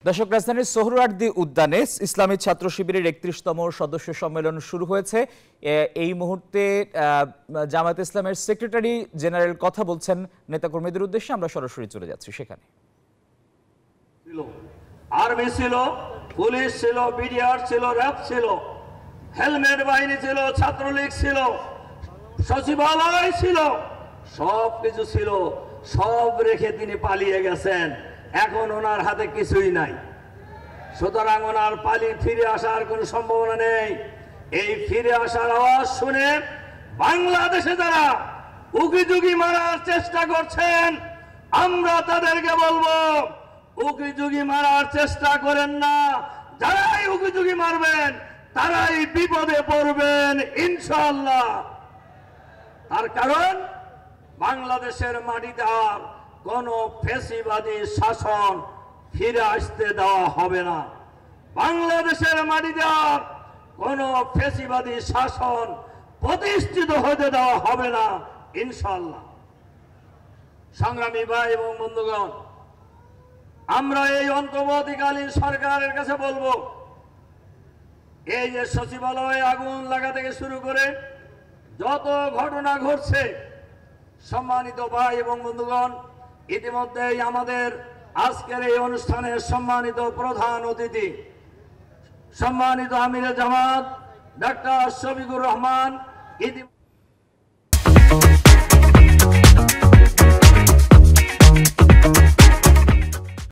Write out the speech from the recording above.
দর্শক, রাজধানীর সোহরাওয়ার্দী উদ্যানে ইসলামী ছাত্র শিবিরের ৩১তম সদস্য সম্মেলন শুরু হয়েছে। এই মুহূর্তে জামায়াত ইসলামের সেক্রেটারি জেনারেল কথা বলছেন নেতাকর্মীদের উদ্দেশ্যে। আমরা সরাসরি চলে যাচ্ছি সেখানে। আর্মি ছিল, পুলিশ ছিল, বিডিআর ছিল, র্যাব ছিল, হেলমেট বাহিনী ছিল, ছাত্রলীগ ছিল, সচিবালয় ছিল, সব কিছু ছিল। সব রেখে তিনি পালিয়ে গেছেন। এখন ওনার হাতে কিছুই নাই। সুতরাং ওনার ফিরে আসার কোনো সম্ভাবনা নেই। এই ফিরে আসার আওয়াজ শুনে বাংলাদেশে যারা উকিঝুঁকি মারার চেষ্টা করছেন, আমরা তাদেরকে বলবো, উকিঝুঁকি মারার চেষ্টা করেন না। যারাই উকিঝুঁকি মারবেন তারাই বিপদে পড়বেন ইনশাআল্লাহ। তার কারণ বাংলাদেশের মাটিতে আর কোন ফ্যাসিবাদী শাসন ফিরে আসতে দেওয়া হবে না। বাংলাদেশের মাটিতে আর কোন ফ্যাসিবাদী শাসন প্রতিষ্ঠিত হতে দেওয়া হবে না ইনশাআল্লাহ। সংগ্রামী ভাই এবং বন্ধুগণ, আমরা এই অন্তর্বর্তীকালীন সরকারের কাছে বলবো, এই যে সচিবালয়ে আগুন লাগা থেকে শুরু করে যত ঘটনা ঘটছে, সম্মানিত ভাই এবং বন্ধুগণ, ইতিমধ্যেই আমাদের আজকের এই অনুষ্ঠানের সম্মানিত প্রধান অতিথি, সম্মানিত আমিরে জামাত ডক্টর শফিকুর রহমান